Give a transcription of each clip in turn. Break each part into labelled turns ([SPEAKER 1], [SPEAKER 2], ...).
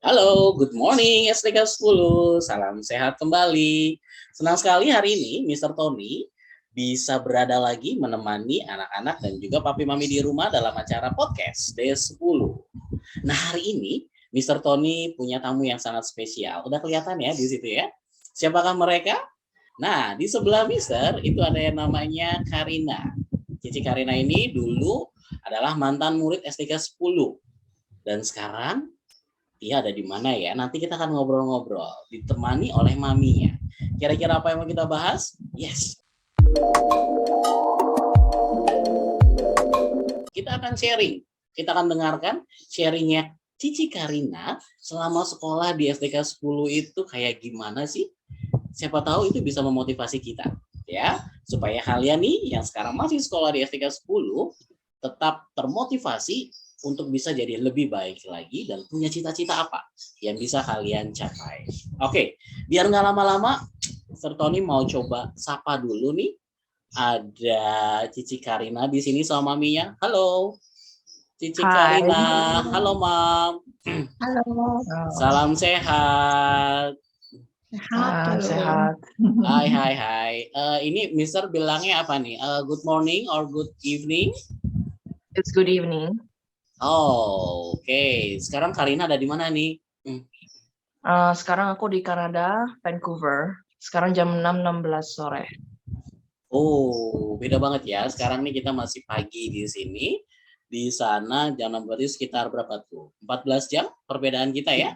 [SPEAKER 1] Halo, good morning STK 10. Salam sehat kembali. Senang sekali hari ini Mr. Tony bisa berada lagi menemani anak-anak dan juga papi mami di rumah dalam acara podcast D10. Nah, hari ini Mr. Tony punya tamu yang sangat spesial. Udah kelihatan ya di situ ya. Siapakah mereka? Nah, di sebelah Mister itu ada yang namanya Karina. Cici Karina ini dulu adalah mantan murid STK 10. Dan sekarang dia ada di mana ya? Nanti kita akan ngobrol-ngobrol, ditemani oleh maminya. Kira-kira apa yang mau kita bahas? Yes. Kita akan sharing. Kita akan dengarkan sharingnya Cici Karina selama sekolah di STK 10 itu kayak gimana sih? Siapa tahu itu bisa memotivasi kita, ya. Supaya kalian nih yang sekarang masih sekolah di STK 10 tetap termotivasi untuk bisa jadi lebih baik lagi dan punya cita-cita apa yang bisa kalian capai. Oke, biar nggak lama-lama, Sir Tony mau coba sapa dulu nih. Ada Cici Karina di sini sama maminya. Halo, Cici
[SPEAKER 2] Hai,
[SPEAKER 1] Karina. Halo, Mam.
[SPEAKER 2] halo.
[SPEAKER 1] Salam sehat.
[SPEAKER 2] Sehat, sehat.
[SPEAKER 1] Hai, hai, hai. Ini Mister bilangnya apa nih? Good morning or good evening?
[SPEAKER 2] It's good evening.
[SPEAKER 1] Oh, oke. Sekarang Karina ada di mana nih?
[SPEAKER 2] Sekarang aku di Kanada, Vancouver. Sekarang jam 6.16 sore.
[SPEAKER 1] Oh, beda banget ya. Sekarang nih kita masih pagi di sini. Di sana jam 6 berarti sekitar berapa tuh? 14 jam perbedaan kita ya?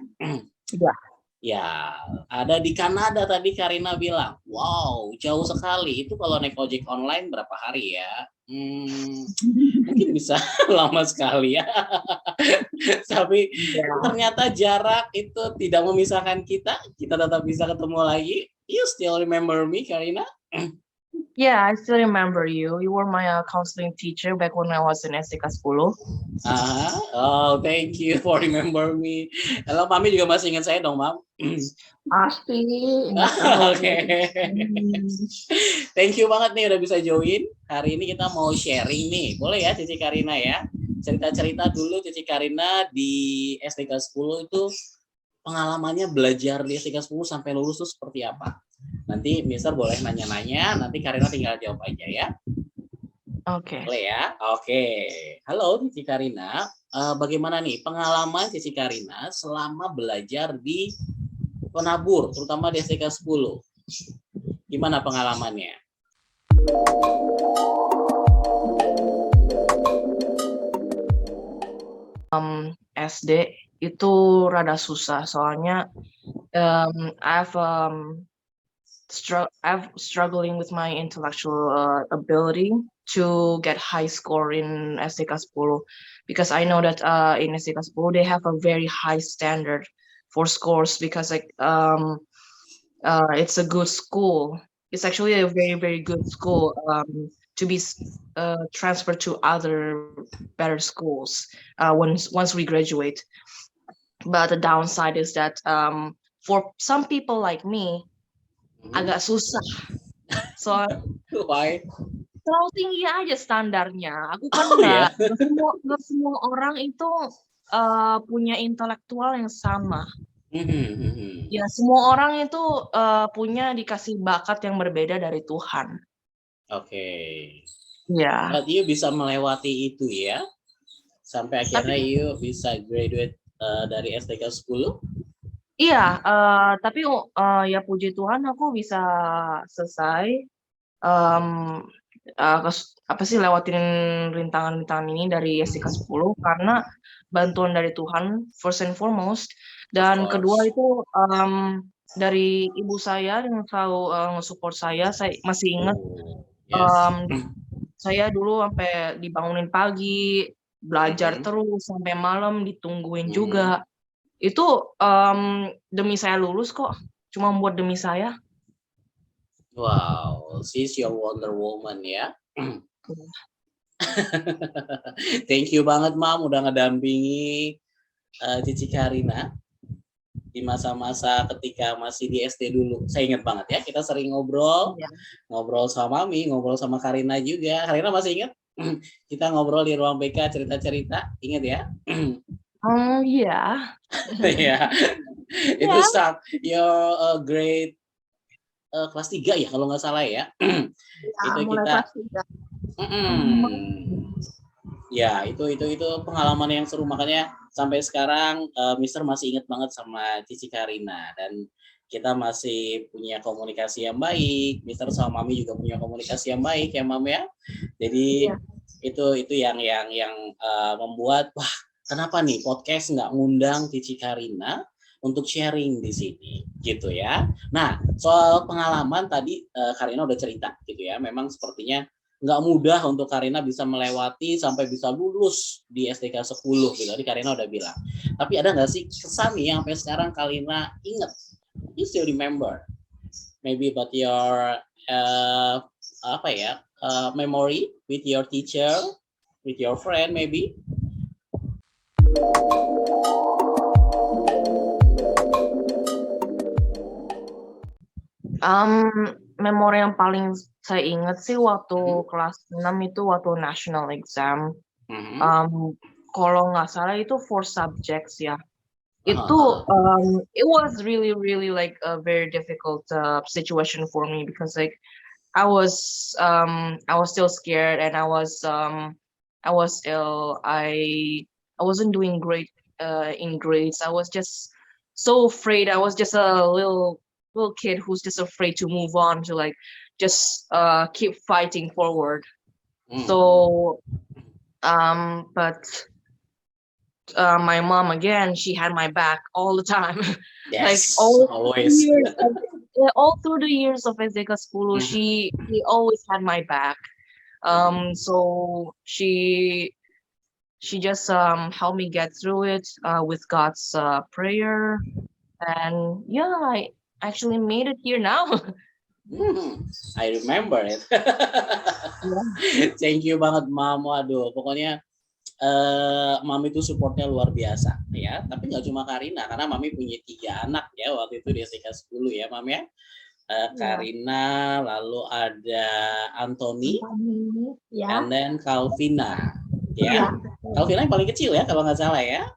[SPEAKER 2] Iya.
[SPEAKER 1] Ya, ada di Kanada tadi Karina bilang. Wow, jauh sekali. Itu kalau naik ojek online berapa hari ya? Mungkin bisa lama sekali ya. Tapi ternyata jarak itu tidak memisahkan kita. Kita tetap bisa ketemu lagi. You still remember me, Karina?
[SPEAKER 2] Yeah, I still remember you. You were my counseling teacher back when I was in STK 10.
[SPEAKER 1] Oh, thank you for remember me. Halo, Mami juga masih ingat saya dong, Mam?
[SPEAKER 2] Pasti, ingat terus.
[SPEAKER 1] Oke. Thank you banget nih udah bisa join. Hari ini kita mau sharing nih. Boleh ya Cici Karina ya? Cerita-cerita dulu Cici Karina di STK 10 itu pengalamannya belajar di STK 10 sampai lulus tuh seperti apa? Nanti Mister boleh nanya-nanya, nanti Karina tinggal jawab aja ya.
[SPEAKER 2] Oke.
[SPEAKER 1] Boleh ya? Oke. Halo Cici Karina, bagaimana nih pengalaman Cici Karina selama belajar di Penabur, terutama di STK 10? Gimana pengalamannya?
[SPEAKER 2] SD itu rada susah, soalnya I've struggling with my intellectual ability to get high score in STK 10, because I know that in STK 10 they have a very high standard for scores, because it's a good school. It's actually a very, very good school to be transferred to other better schools once we graduate. But the downside is that for some people like me, agak susah. So
[SPEAKER 1] Why?
[SPEAKER 2] terlalu tinggi aja standarnya. Aku kan
[SPEAKER 1] ya?
[SPEAKER 2] nggak semua orang itu punya intelektual yang sama. Ya, semua orang itu punya dikasih bakat yang berbeda dari Tuhan.
[SPEAKER 1] Oke.
[SPEAKER 2] Ya.
[SPEAKER 1] Berarti you bisa melewati itu ya? Sampai akhirnya you bisa graduate dari STK 10?
[SPEAKER 2] Iya, tapi ya puji Tuhan aku bisa selesai lewatin rintangan-rintangan ini dari STK 10 karena bantuan dari Tuhan first and foremost, dan kedua itu dari ibu saya yang selalu nge-support saya masih ingat. Saya dulu sampai dibangunin pagi, belajar terus sampai malam, ditungguin juga. Itu demi saya lulus kok, cuma buat demi saya.
[SPEAKER 1] Wow, she's your Wonder Woman ya. Thank you banget Mam udah ngedampingi Cici Karina di masa-masa ketika masih di SD dulu. Saya ingat banget ya, kita sering ngobrol sama Mami, ngobrol sama Karina juga. Karina masih ingat? Kita ngobrol di ruang BK cerita-cerita, ingat ya?
[SPEAKER 2] Yeah.
[SPEAKER 1] Ya, itu
[SPEAKER 2] Yeah.
[SPEAKER 1] start your grade kelas 3 ya kalau nggak salah ya.
[SPEAKER 2] Ya,
[SPEAKER 1] Itu
[SPEAKER 2] mulai
[SPEAKER 1] kita,
[SPEAKER 2] kelas 3.
[SPEAKER 1] ya itu pengalaman yang seru, makanya sampai sekarang Mister masih ingat banget sama Cici Karina, dan kita masih punya komunikasi yang baik. Mister sama Mami juga punya komunikasi yang baik ya, Mam ya. Jadi
[SPEAKER 2] Iya.
[SPEAKER 1] itu yang membuat, wah, kenapa nih podcast nggak ngundang Cici Karina untuk sharing di sini gitu ya. Nah, soal pengalaman tadi Karina udah cerita gitu ya. Memang sepertinya nggak mudah untuk Karina bisa melewati sampai bisa lulus di SDK 10 gitu. Tadi Karina udah bilang. Tapi ada nggak sih kesan nih yang sampai sekarang Karina inget? You still remember? Maybe about your memory with your teacher, with your friend maybe?
[SPEAKER 2] Memori yang paling saya ingat sih waktu kelas 6 itu waktu national exam. Kalau nggak salah itu 4 subjects ya. Itu it was really really like a very difficult situation for me because like I was still scared and I was ill. I wasn't doing great in grades. I was just so afraid. I was just a little kid who's just afraid to move on, to like just keep fighting forward. So but my mom, again, she had my back all the time.
[SPEAKER 1] Yes,
[SPEAKER 2] like
[SPEAKER 1] always.
[SPEAKER 2] all through the years of SDK 10, she always had my back. So she just helped me get through it with God's prayer, and yeah, I actually made it here now.
[SPEAKER 1] I remember it. Thank you banget, Mam. Waduh, pokoknya Mami itu supportnya luar biasa ya. Tapi nggak cuma Karina, karena Mami punya 3 anak ya waktu itu di SDK 10 ya, Mam ya. Karina, lalu ada Anthony, and then Calvina ya. Calvina yang paling kecil ya kalau nggak salah ya.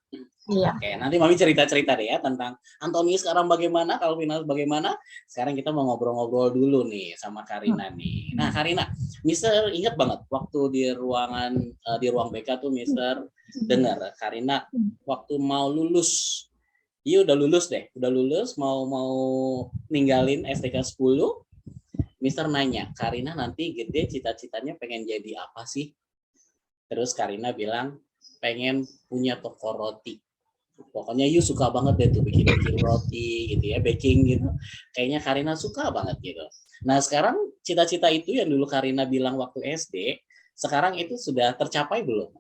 [SPEAKER 2] Iya.
[SPEAKER 1] Oke, nanti Mami cerita-cerita deh ya tentang Anthony sekarang bagaimana, Calvina bagaimana. Sekarang kita mau ngobrol-ngobrol dulu nih sama Karina nih. Nah, Karina, Mister ingat banget waktu di ruang BK tuh Mister dengar Karina waktu mau lulus. Iya udah lulus deh, mau ninggalin STK 10. Mister nanya, Karina nanti gede cita-citanya pengen jadi apa sih? Terus Karina bilang pengen punya toko roti. Pokoknya you suka banget deh tuh bikin roti gitu ya, baking gitu. Kayaknya Karina suka banget gitu. Nah sekarang cita-cita itu yang dulu Karina bilang waktu SD, sekarang itu sudah tercapai belum?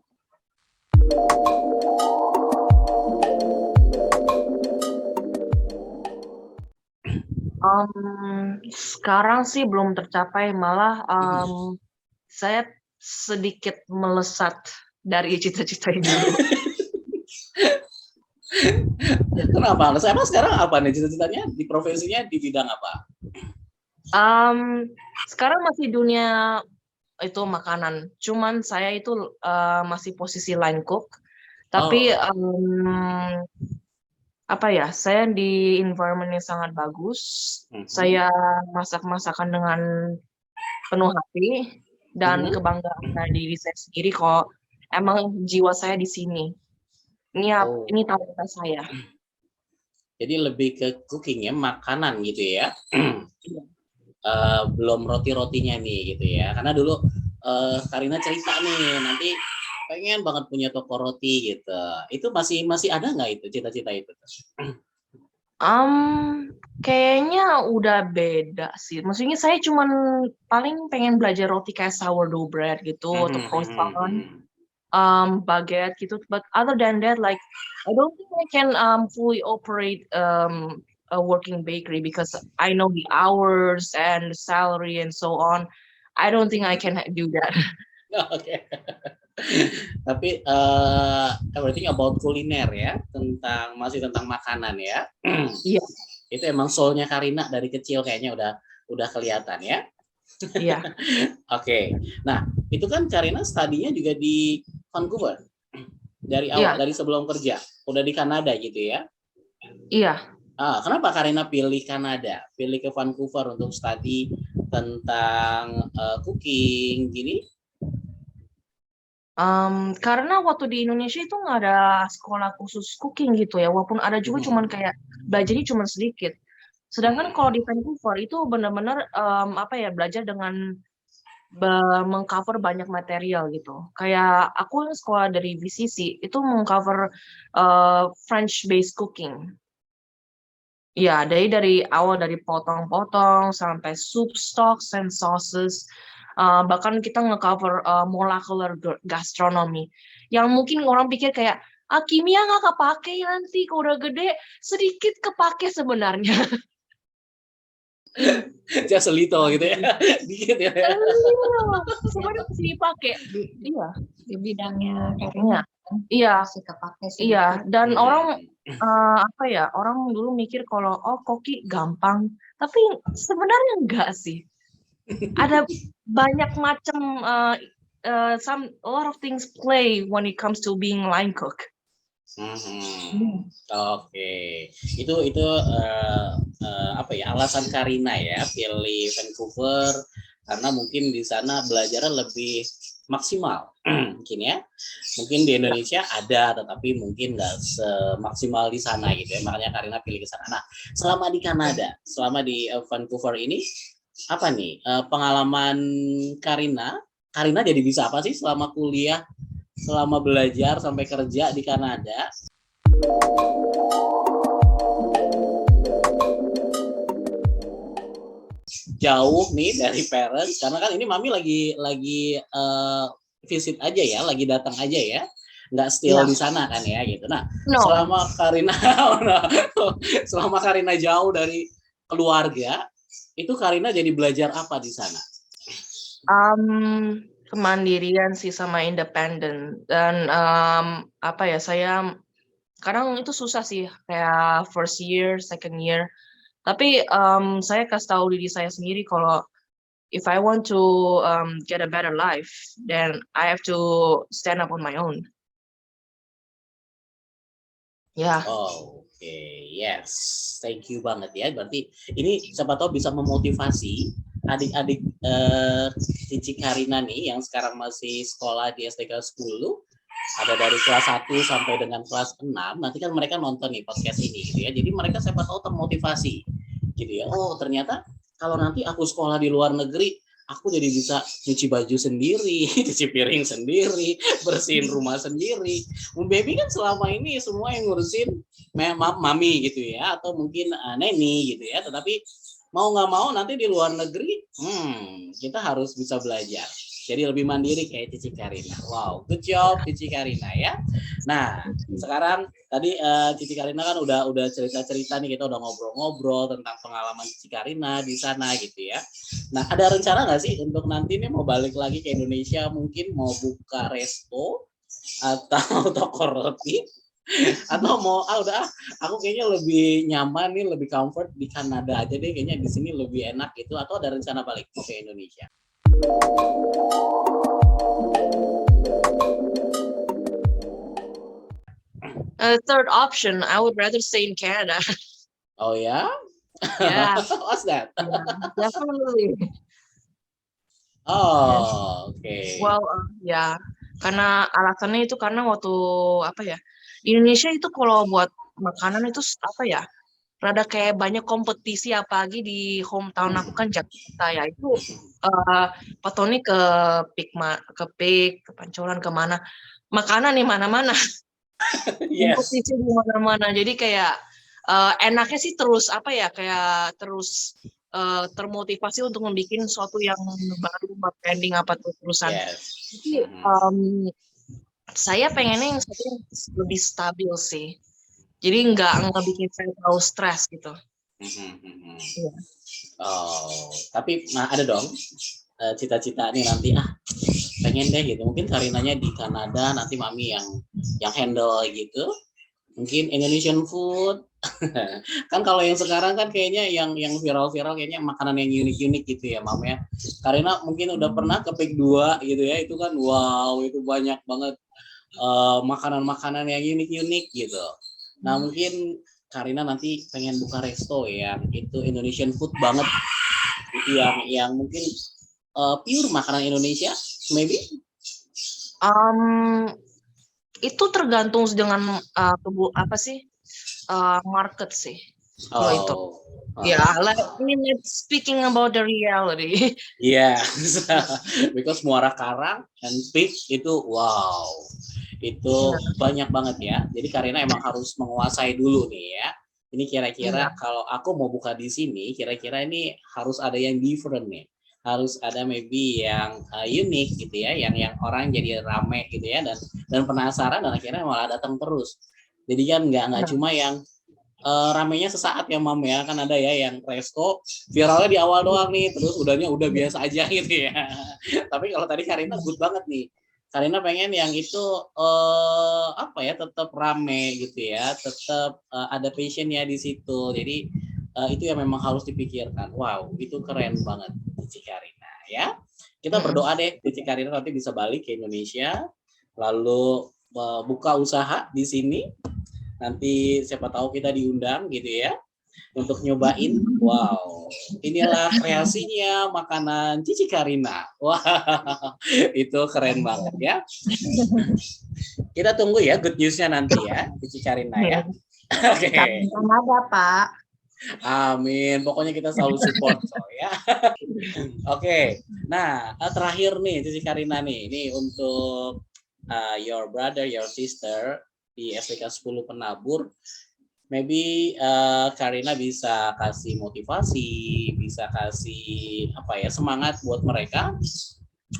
[SPEAKER 2] Sekarang sih belum tercapai, malah saya sedikit melesat dari cita-cita itu.
[SPEAKER 1] Kenapa? Emang sekarang apa nih cita-citanya di profesinya di bidang apa?
[SPEAKER 2] Sekarang masih dunia itu makanan. Cuman saya itu masih posisi line cook. Tapi apa ya? Saya di environment yang sangat bagus. Saya masak masakan dengan penuh hati dan kebanggaan dari diri saya sendiri. Kok emang jiwa saya di sini. Ini talenta saya.
[SPEAKER 1] Jadi lebih ke cooking ya, makanan gitu ya. Belum roti-rotinya nih gitu ya. Karena dulu Karina cerita nih nanti pengen banget punya toko roti gitu. Itu masih ada nggak itu cita-cita itu?
[SPEAKER 2] Kayaknya udah beda sih. Maksudnya saya cuman paling pengen belajar roti kayak sourdough bread gitu atau croissant. Baguette gitu, but other than that, like I don't think I can fully operate a working bakery because I know the hours and the salary and so on. I don't think I can do that.
[SPEAKER 1] Oke. Tapi everything about kuliner ya, masih tentang makanan ya.
[SPEAKER 2] Iya.
[SPEAKER 1] Itu emang soulnya Karina dari kecil kayaknya udah kelihatan ya.
[SPEAKER 2] Iya.
[SPEAKER 1] Oke. Nah, itu kan Karina studinya juga di Vancouver. dari awal,
[SPEAKER 2] Iya,
[SPEAKER 1] dari sebelum kerja, udah di Kanada gitu ya?
[SPEAKER 2] iya.
[SPEAKER 1] Kenapa Karina pilih Kanada, pilih ke Vancouver untuk study tentang cooking gini?
[SPEAKER 2] Karena waktu di Indonesia itu nggak ada sekolah khusus cooking gitu ya, walaupun ada juga cuman
[SPEAKER 1] Mhm.
[SPEAKER 2] kayak belajarnya cuman sedikit. Sedangkan kalau
[SPEAKER 1] Mhm.
[SPEAKER 2] di Vancouver itu benar-benar apa ya, belajar dengan mengcover banyak material gitu. Kayak aku yang sekolah dari VCC itu mengcover French based cooking. Ya, dari awal dari potong-potong sampai soup stocks and sauces. Bahkan kita nge-cover molecular gastronomy. Yang mungkin orang pikir kayak, kimia nggak kepake nanti kalau udah gede, sedikit kepake sebenarnya.
[SPEAKER 1] Just a little gitu ya,
[SPEAKER 3] Jadi
[SPEAKER 1] dikit ya.
[SPEAKER 2] Iya, sebenarnya masih dipakai.
[SPEAKER 3] di
[SPEAKER 2] Iya,
[SPEAKER 3] di bidangnya
[SPEAKER 2] iya,
[SPEAKER 3] Karina kan
[SPEAKER 2] iya,
[SPEAKER 3] masih kepake
[SPEAKER 2] iya.
[SPEAKER 3] sedikit.
[SPEAKER 2] Dan orang
[SPEAKER 1] Mhm.
[SPEAKER 2] apa ya? Orang dulu mikir kalau koki gampang, tapi sebenarnya enggak sih. Ada banyak macam a lot of things play when it comes to being line cook.
[SPEAKER 1] Mhm. Oke, itu apa ya, alasan Karina ya pilih Vancouver karena mungkin di sana belajarnya lebih maksimal mungkin ya. Mungkin di
[SPEAKER 2] Ya.
[SPEAKER 1] Indonesia ada tetapi mungkin nggak semaksimal di sana gitu ya. Makanya Karina pilih ke sana. Nah, selama di Kanada, selama di Vancouver ini apa nih pengalaman Karina? Karina jadi bisa apa sih selama kuliah, selama belajar sampai kerja di Kanada? Jauh nih dari parents karena kan ini mami lagi visit aja ya, lagi datang aja ya, nggak still
[SPEAKER 2] Ya.
[SPEAKER 1] di sana kan ya gitu. Nah,
[SPEAKER 2] No.
[SPEAKER 1] selama Karina selama Karina jauh dari keluarga, itu Karina jadi belajar apa di sana?
[SPEAKER 2] Kemandirian sih sama independen dan apa ya, saya kadang itu susah sih kayak first year, second year. Tapi saya kasih tahu diri saya sendiri kalau if I want to get a better life, then I have to stand up on my own. Ya,
[SPEAKER 1] Oh, oke, yes, thank you banget ya. Berarti ini siapa tahu bisa memotivasi adik-adik Cici Karina nih yang sekarang masih sekolah di STK 10, ada dari kelas 1 sampai dengan kelas 6. Nanti kan mereka nonton nih podcast ini gitu ya. Jadi mereka siapa tahu termotivasi gitu ya. Oh, ternyata kalau nanti aku sekolah di luar negeri, aku jadi bisa cuci baju sendiri, cuci piring sendiri, bersihin rumah sendiri. Baby kan selama ini semua yang ngurusin mami gitu ya, atau mungkin neni gitu ya. Tetapi mau nggak mau nanti di luar negeri, kita harus bisa belajar. Jadi lebih mandiri kayak Cici Karina. Wow, good job Cici Karina ya. Nah, sekarang tadi Cici Karina kan udah cerita-cerita nih, kita udah ngobrol-ngobrol tentang pengalaman Cici Karina di sana gitu ya. Nah, ada rencana nggak sih untuk nanti nih mau balik lagi ke Indonesia, mungkin mau buka resto atau toko roti, atau mau udah aku kayaknya lebih nyaman nih, lebih comfort di Kanada aja deh, kayaknya di sini lebih enak gitu, atau ada rencana balik mau ke Indonesia?
[SPEAKER 2] Third option, I would rather stay in Canada.
[SPEAKER 1] Oh ya?
[SPEAKER 2] Yeah,
[SPEAKER 1] What's that?
[SPEAKER 2] definitely.
[SPEAKER 1] Oh, oke.
[SPEAKER 2] Well, ya, karena alasannya itu karena waktu apa ya, di Indonesia itu kalau buat makanan itu apa ya, rada kayak banyak kompetisi, apalagi di hometown aku kan Jakarta ya, itu Pak Tony ke ke Pancoran, kemana, makanan di mana-mana,
[SPEAKER 1] Yes.
[SPEAKER 2] kompetisi di mana-mana. Jadi kayak enaknya sih terus apa ya, kayak terus termotivasi untuk membuat sesuatu yang baru, branding apa terusan.
[SPEAKER 1] Yes.
[SPEAKER 2] Jadi saya pengennya yang sesuatu yang lebih stabil sih. Jadi nggak bikin saya terlalu stres gitu. Iya.
[SPEAKER 1] Oh, tapi ada dong cita-cita nih nanti pengen deh gitu. Mungkin Karinanya di Kanada, nanti mami yang handle gitu. Mungkin Indonesian food. Kan kalau yang sekarang kan kayaknya yang viral-viral kayaknya makanan yang unik-unik gitu ya, Mam ya. Karina mungkin udah pernah ke Pik 2 gitu ya. Itu kan wow, itu banyak banget makanan-makanan yang unik-unik gitu. Nah mungkin Karina nanti pengen buka resto yang itu Indonesian food banget, yang mungkin pure makanan Indonesia, maybe.
[SPEAKER 2] Itu tergantung dengan apa sih market sih kalau itu. Yeah, speaking about the reality.
[SPEAKER 1] Yeah, because Muara Karang and Peak itu wow, itu banyak banget ya. Jadi Karina emang harus menguasai dulu nih ya. Ini kira-kira kalau aku mau buka di sini, kira-kira ini harus ada yang different nih. Harus ada maybe yang unik gitu ya, yang orang jadi rame gitu ya, dan penasaran dan akhirnya malah datang terus. Jadi kan nggak cuma yang ramenya sesaat ya Mam ya, kan ada ya yang resto viralnya di awal doang nih, terus udahnya udah biasa aja gitu ya. Tapi kalau tadi Karina good banget nih, Karina pengen yang itu apa ya, tetap rame gitu ya, tetap ada passionnya di situ. Jadi itu yang memang harus dipikirkan. Wow, itu keren banget Cici Karina ya. Kita berdoa deh Cici Karina nanti bisa balik ke Indonesia, lalu buka usaha di sini. Nanti siapa tahu kita diundang gitu ya untuk nyobain. Wow, inilah kreasinya makanan Cici Karina. Wah, itu keren banget ya. Kita tunggu ya good news-nya nanti ya, Cici Karina ya. Oke.
[SPEAKER 2] Ada Pak.
[SPEAKER 1] Amin. Pokoknya kita selalu support ya. Oke. Nah, terakhir nih Cici Karina nih, ini untuk your brother, your sister di SDK 10 Penabur, maybe Karina bisa kasih motivasi, bisa kasih apa ya, semangat buat mereka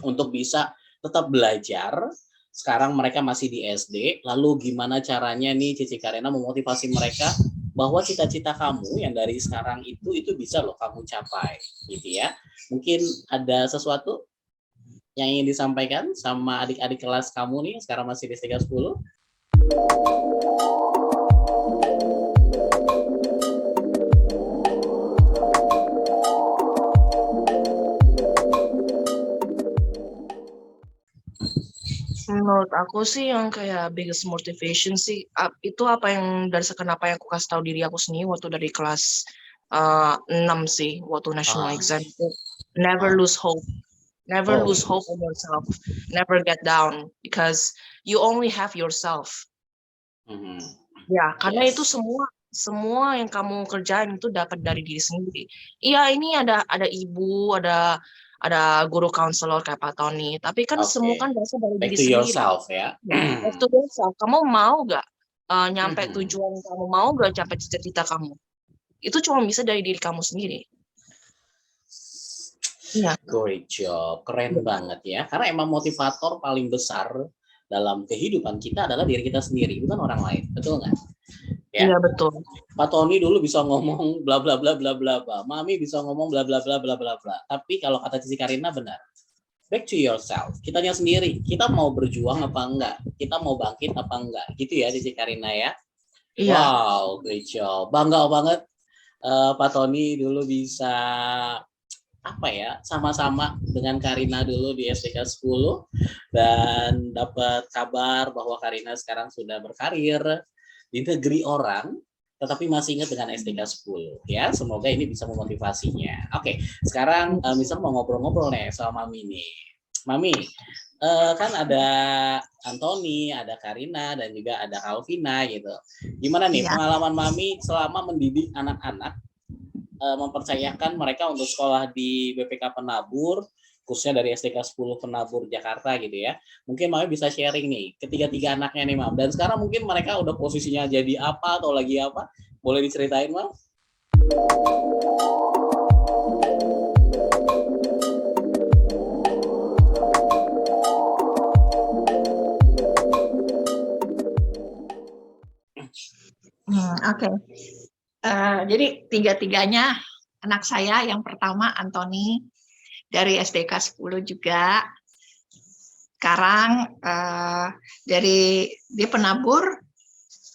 [SPEAKER 1] untuk bisa tetap belajar. Sekarang mereka masih di SD, lalu gimana caranya nih Cici Karina memotivasi mereka bahwa cita-cita kamu yang dari sekarang itu bisa loh kamu capai gitu ya. Mungkin ada sesuatu yang ingin disampaikan sama adik-adik kelas kamu nih sekarang masih di SDK 10?
[SPEAKER 2] Menurut aku sih yang kayak biggest motivation sih itu apa yang kenapa yang aku kasih tahu diri aku sendiri waktu dari kelas 6 sih, waktu national exam itu, never lose hope. Never lose hope in yourself. Never get down because you only have yourself. Ya, karena itu semua yang kamu kerjain itu dapat dari diri sendiri. Iya, ini ada ibu, ada guru counselor kayak Pak Tony, tapi kan semua kan dasar dari diri sendiri.
[SPEAKER 1] Yourself ya.
[SPEAKER 2] Back to yourself. Kamu mau gak nyampe tujuan kamu, mau gak capai cita-cita kamu? Itu cuma bisa dari diri kamu sendiri.
[SPEAKER 1] Iya. Great job, keren banget ya. Karena emang motivator paling besar dalam kehidupan kita adalah diri kita sendiri, bukan orang lain, betul nggak?
[SPEAKER 2] Ya? Iya betul.
[SPEAKER 1] Pak Tony dulu bisa ngomong bla bla bla bla bla bla, Mami bisa ngomong bla bla bla bla bla bla. Tapi kalau kata Cici Karina benar, back to yourself. Kitanya sendiri, kita mau berjuang apa enggak? Kita mau bangkit apa enggak? Gitu ya Cici Karina ya. Iya. Wow, great job. Bangga banget Pak Tony dulu bisa apa ya, sama-sama dengan Karina dulu di SDK 10 dan dapat kabar bahwa Karina sekarang sudah berkarir di negeri orang tetapi masih ingat dengan SDK 10 ya. Semoga ini bisa memotivasinya. Oke, sekarang misal mau ngobrol-ngobrol nih sama Mami nih. Mami, kan ada Antoni, ada Karina dan juga ada Alvina gitu. Gimana nih pengalaman Mami selama mendidik anak-anak, mempercayakan mereka untuk sekolah di BPK Penabur, khususnya dari SDK 10 Penabur Jakarta gitu ya. Mungkin Mami bisa sharing nih, ketiga anaknya nih Mam. Dan sekarang mungkin mereka udah posisinya jadi apa atau lagi apa? Boleh diceritain Mam?
[SPEAKER 3] Oke. Jadi tiga-tiganya anak saya, yang pertama Antoni dari SDK 10 juga. Sekarang dari dia Penabur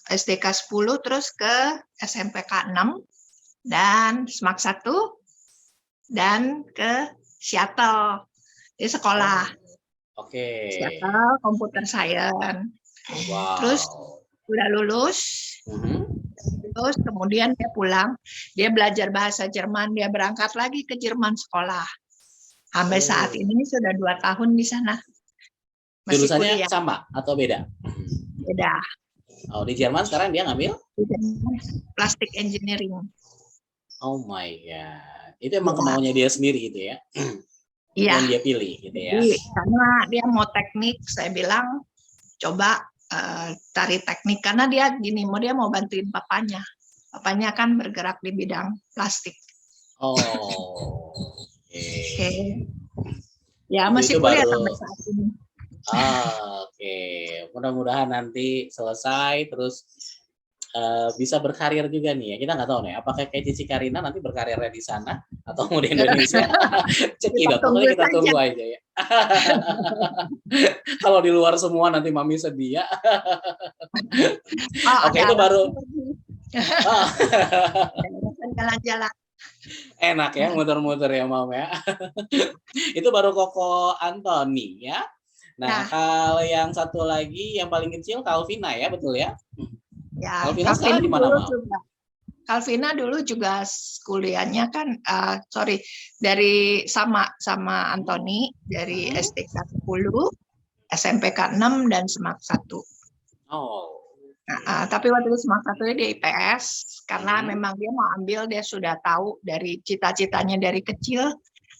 [SPEAKER 3] SDK 10 terus ke SMPK 6 dan SMAK 1 dan ke Seattle di sekolah.
[SPEAKER 1] Oke.
[SPEAKER 3] Seattle Computer Science. Terus
[SPEAKER 1] Wow.
[SPEAKER 3] udah lulus,
[SPEAKER 1] Mhm.
[SPEAKER 3] terus kemudian dia pulang, dia belajar bahasa Jerman, dia berangkat lagi ke Jerman sekolah. Sampai saat
[SPEAKER 1] Oh.
[SPEAKER 3] ini sudah 2 tahun di sana. Masih
[SPEAKER 1] Jurusannya
[SPEAKER 3] kuliah,
[SPEAKER 1] sama atau beda?
[SPEAKER 3] beda.
[SPEAKER 1] Oh, di Jerman sekarang dia ngambil?
[SPEAKER 3] Plastic engineering.
[SPEAKER 1] Oh my god. Itu emang
[SPEAKER 3] Ya,
[SPEAKER 1] kemauannya dia sendiri gitu ya?
[SPEAKER 3] iya.
[SPEAKER 1] Yang dia pilih gitu ya?
[SPEAKER 3] Jadi karena dia mau teknik, saya bilang coba cari teknik karena dia gini, dia mau bantuin papanya. Papanya kan bergerak di bidang plastik.
[SPEAKER 1] Oh, oke.
[SPEAKER 3] Oke. Ya masih
[SPEAKER 1] Itu
[SPEAKER 3] kuliah
[SPEAKER 1] baru.
[SPEAKER 3] sampai saat ini.
[SPEAKER 1] Oke. Mudah-mudahan nanti selesai terus bisa berkarir juga nih ya. Kita nggak tahu nih, apakah kayak Cici Karina nanti berkarirnya di sana atau mau di Indonesia? Cekidot,
[SPEAKER 3] Tunggu
[SPEAKER 1] pokoknya kita
[SPEAKER 3] saja.
[SPEAKER 1] tunggu aja ya. Kalau di luar semua nanti Mami sedih ya. Oke, itu baru. Oh,
[SPEAKER 3] Jalan-jalan.
[SPEAKER 1] enak ya muter-muter ya Mam ya. Itu baru Koko Antoni ya. Nah, kalau yang satu lagi yang paling kecil Calvina ya, betul ya?
[SPEAKER 3] Ya,
[SPEAKER 1] Calvina sekarang di mana, Mam?
[SPEAKER 3] Calvina dulu juga kuliahnya kan, dari sama Antoni, dari STK 10, SMPK 6, dan SMAK 1.
[SPEAKER 1] Oh.
[SPEAKER 3] Tapi waktu itu SMAK 1 dia IPS, karena memang dia mau ambil, dia sudah tahu dari cita-citanya dari kecil,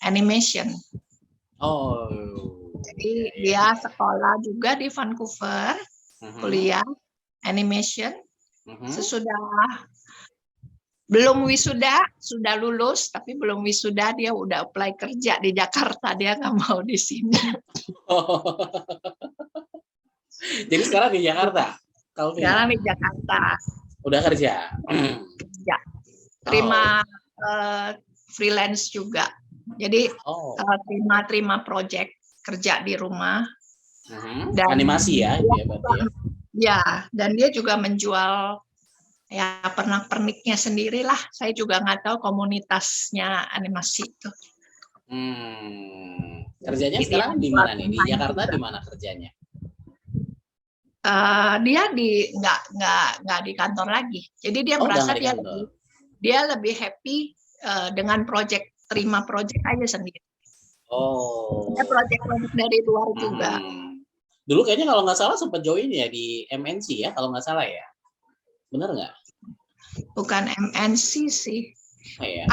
[SPEAKER 3] animation.
[SPEAKER 1] Oh.
[SPEAKER 3] Jadi dia sekolah juga di Vancouver, kuliah animation. Sesudah belum wisuda, sudah lulus, tapi belum wisuda dia udah apply kerja di Jakarta, dia nggak mau di sini.
[SPEAKER 1] Jadi sekarang di Jakarta?
[SPEAKER 3] Sekarang di Jakarta.
[SPEAKER 1] Udah kerja?
[SPEAKER 3] Ya. Terima freelance juga. Jadi terima project kerja di rumah.
[SPEAKER 1] Dan animasi ya, dia berarti ya?
[SPEAKER 3] Ya, dan dia juga menjual ya pernak-perniknya sendiri lah. Saya juga nggak tahu komunitasnya animasi itu.
[SPEAKER 1] Kerjanya sekarang di mana nih? Di Jakarta di mana kerjanya?
[SPEAKER 3] Dia nggak di kantor lagi. Jadi dia merasa dia lebih happy dengan terima project aja sendiri.
[SPEAKER 1] Oh.
[SPEAKER 3] Ada project dari luar juga.
[SPEAKER 1] Dulu kayaknya kalau nggak salah sempat join ya di MNC ya, kalau nggak salah ya. Bener nggak?
[SPEAKER 3] Bukan MNC sih.
[SPEAKER 1] Oh, ya?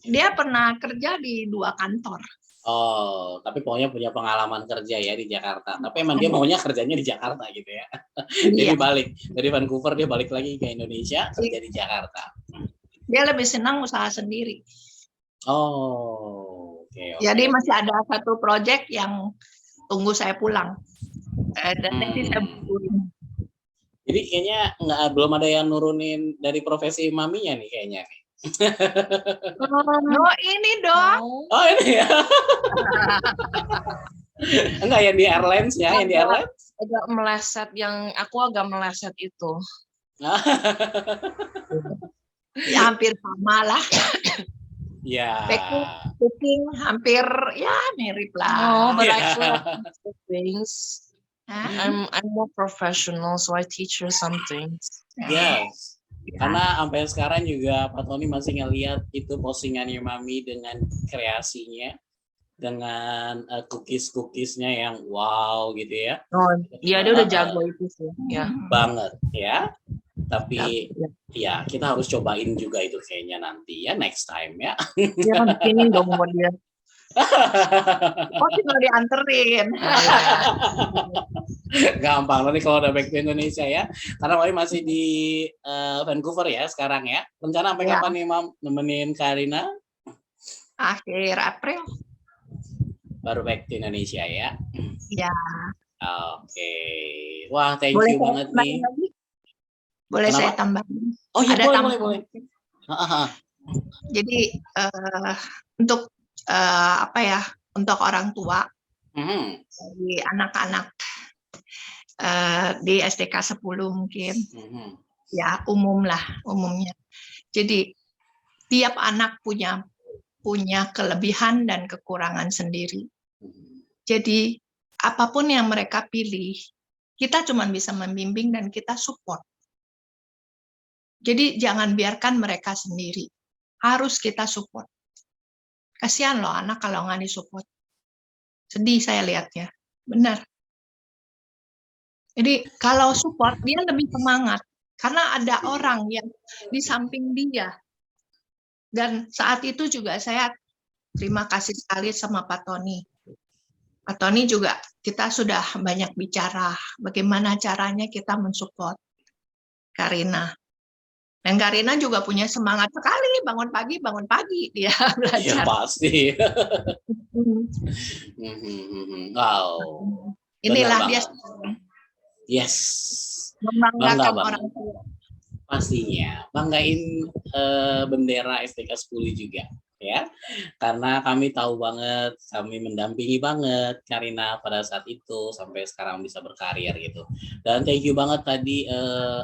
[SPEAKER 3] Dia pernah kerja di 2 kantor.
[SPEAKER 1] Oh, tapi pokoknya punya pengalaman kerja ya di Jakarta. Tapi emang dia maunya kerjanya di Jakarta gitu ya. Jadi balik dari Vancouver dia balik lagi ke Indonesia kerja di Jakarta.
[SPEAKER 3] Dia lebih senang usaha sendiri.
[SPEAKER 1] Oh, oke.
[SPEAKER 3] Jadi masih ada satu project yang tunggu saya pulang. Dan nanti saya bukuin.
[SPEAKER 1] Jadi kayaknya belum ada yang nurunin dari profesi maminya nih kayaknya.
[SPEAKER 3] No, ini dong.
[SPEAKER 1] Oh, ini ya. Enggak yang di Airlines ya, yang di Airlines.
[SPEAKER 2] Agak meleset, yang aku agak meleset itu.
[SPEAKER 3] Ya, hampir sama lah.
[SPEAKER 1] Ya.
[SPEAKER 3] Cooking hampir ya mirip lah.
[SPEAKER 2] No, but actually things. I'm more professional, so I teach her some things.
[SPEAKER 1] Yes. Karena sampai sekarang juga Pak Tony masih ngeliat itu postingannya Mami dengan kreasinya, dengan cookies-cookiesnya yang wow gitu ya.
[SPEAKER 2] Oh, iya dia udah jago itu sih. Ya.
[SPEAKER 1] Banget ya. Tapi ya kita harus cobain juga itu kayaknya nanti ya, next time ya.
[SPEAKER 2] Dia kan bikinin dong buat dia.
[SPEAKER 3] Oh, tinggal dianterin.
[SPEAKER 1] Gampang nanti kalau udah back to Indonesia ya. Karena Mami masih di Vancouver ya sekarang ya. Rencana sampai kapan nih Mam nemenin Karina?
[SPEAKER 3] Akhir April.
[SPEAKER 1] Baru back to Indonesia ya.
[SPEAKER 3] Ya.
[SPEAKER 1] Oke. Wah, thank you banget nih.
[SPEAKER 3] Boleh saya tambahin?
[SPEAKER 1] Oh iya, boleh.
[SPEAKER 3] Jadi untuk untuk orang tua, di anak-anak di STK 10 mungkin, ya umumnya. Jadi tiap anak punya kelebihan dan kekurangan sendiri. Jadi apapun yang mereka pilih, Kita cuma bisa membimbing dan kita support. Jadi jangan biarkan mereka sendiri. Harus kita support. Kasihan loh anak kalau nggak disupport. Sedih saya lihatnya. Benar. Jadi kalau support dia lebih semangat. Karena ada orang yang di samping dia. Dan saat itu juga saya terima kasih sekali sama Pak Tony. Pak Tony juga kita sudah banyak bicara bagaimana caranya kita mensupport Karina. Dan Karina juga punya semangat sekali bangun pagi dia
[SPEAKER 1] Ya
[SPEAKER 3] belajar.
[SPEAKER 1] pasti. Wow.
[SPEAKER 3] Inilah
[SPEAKER 1] Benar
[SPEAKER 3] dia
[SPEAKER 1] banget. Yes.
[SPEAKER 3] membanggakan
[SPEAKER 1] Bangga
[SPEAKER 3] orang
[SPEAKER 1] banget.
[SPEAKER 3] tua.
[SPEAKER 1] Pastinya banggain bendera STK 10 juga ya, karena kami tahu banget, kami mendampingi banget Karina pada saat itu sampai sekarang bisa berkarir gitu. Dan thank you banget tadi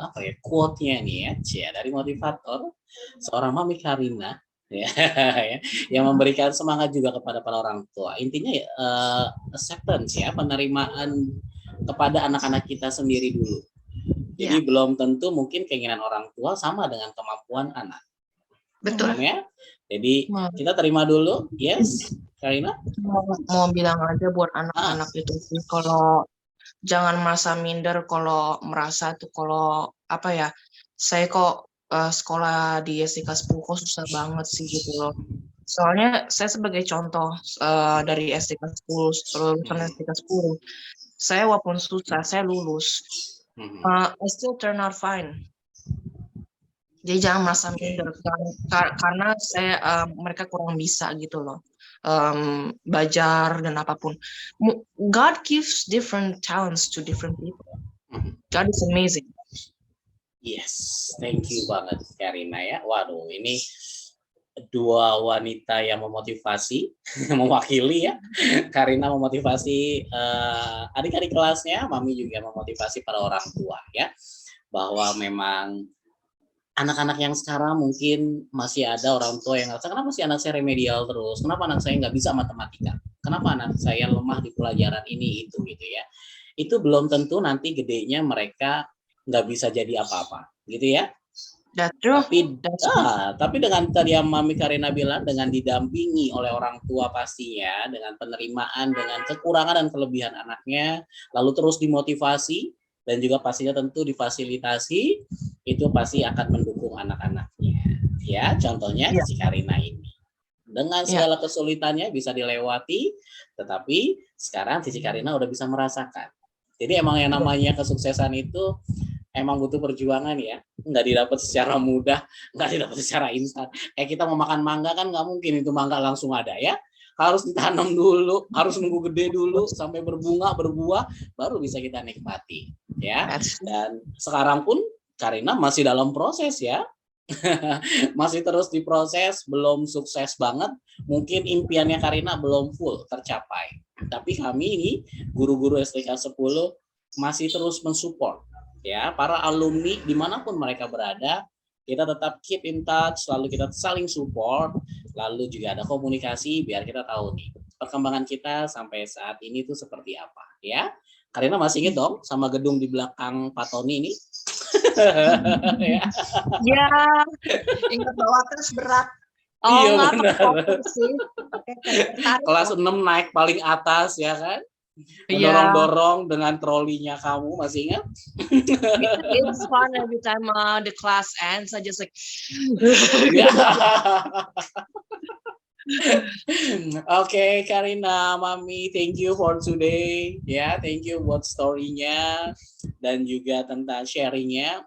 [SPEAKER 1] apa ya quote-nya nih ya, Cia, dari motivator seorang Mami Karina ya, yang memberikan semangat juga kepada para orang tua. Intinya acceptance ya, penerimaan kepada anak-anak kita sendiri dulu. Jadi belum tentu mungkin keinginan orang tua sama dengan kemampuan anak.
[SPEAKER 3] Betul.
[SPEAKER 1] Ya? Jadi kita terima dulu, yes, Karina.
[SPEAKER 2] Mau bilang aja buat anak-anak itu sih, kalau jangan merasa minder kalau merasa tuh kalau apa ya, saya kok sekolah di STK 10 kok susah banget sih gitu loh. Soalnya saya sebagai contoh dari STK 10, lulusan STK 10, saya walaupun susah, saya lulus. I still turn out fine. Jadi jangan merasa minder karena saya mereka kurang bisa gitu loh, belajar dan apapun. God gives different talents to different people. God is amazing.
[SPEAKER 1] Yes, thank you banget Karina ya. Waduh, ini dua wanita yang memotivasi, mewakili ya. Karina memotivasi adik-adik kelasnya, Mami juga memotivasi para orang tua ya, bahwa memang anak-anak yang sekarang mungkin masih ada orang tua yang ngerasa kenapa sih anak saya remedial terus, kenapa anak saya nggak bisa matematika, kenapa anak saya lemah di pelajaran ini itu gitu ya. Itu belum tentu nanti gedenya mereka nggak bisa jadi apa-apa gitu ya. Tapi dengan tadi yang Mami Karina bilang, dengan didampingi oleh orang tua pastinya, dengan penerimaan, dengan kekurangan dan kelebihan anaknya, lalu terus dimotivasi, dan juga pastinya tentu difasilitasi, itu pasti akan mendukung anak-anaknya. Ya, contohnya si Karina ini. Dengan segala kesulitannya bisa dilewati, tetapi sekarang Cici Karina udah bisa merasakan. Jadi emang yang namanya kesuksesan itu emang butuh perjuangan ya, nggak didapat secara mudah, nggak didapat secara instan. Kayak kita mau makan mangga kan nggak mungkin itu mangga langsung ada ya, harus ditanam dulu, harus nunggu gede dulu sampai berbunga berbuah, baru bisa kita nikmati ya. Dan sekarang pun Karina masih dalam proses ya, masih terus diproses, belum sukses banget, mungkin impiannya Karina belum full tercapai. Tapi kami ini guru-guru STK 10 masih terus mensupport ya para alumni dimanapun mereka berada. Kita tetap keep in touch, lalu kita saling support, lalu juga ada komunikasi biar kita tahu nih perkembangan kita sampai saat ini tuh seperti apa ya. Karina masih ingat dong sama gedung di belakang Pak Tony ini?
[SPEAKER 3] Ya, ingat bawa tas berat.
[SPEAKER 1] Iya benar. Kelas 6 naik paling atas ya kan? Mendorong-dorong dengan trolinya kamu, masih ingat?
[SPEAKER 2] It's fun every time the class ends. I just like.
[SPEAKER 1] Oke, Karina, Mami, thank you for today. Ya, thank you buat story-nya dan juga tentang sharing-nya.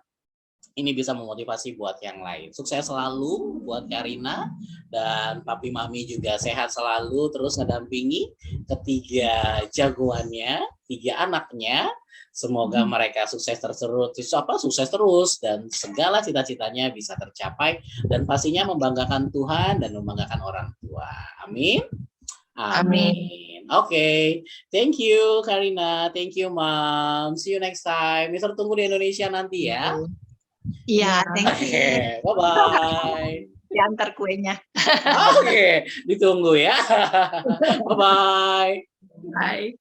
[SPEAKER 1] Ini bisa memotivasi buat yang lain. Sukses selalu buat Karina, dan Papi Mami juga sehat selalu, terus ngedampingi ketiga jagoannya, 3 anaknya. Semoga mereka sukses terus dan segala cita-citanya bisa tercapai, dan pastinya membanggakan Tuhan dan membanggakan orang tua. Amin. Amin. Oke. Thank you Karina, thank you Mom. See you next time. Mister tunggu di Indonesia nanti ya.
[SPEAKER 3] Iya, thank you.
[SPEAKER 1] Bye-bye.
[SPEAKER 3] Diantar kuenya.
[SPEAKER 1] Oke, ditunggu ya. Bye-bye.
[SPEAKER 3] Bye.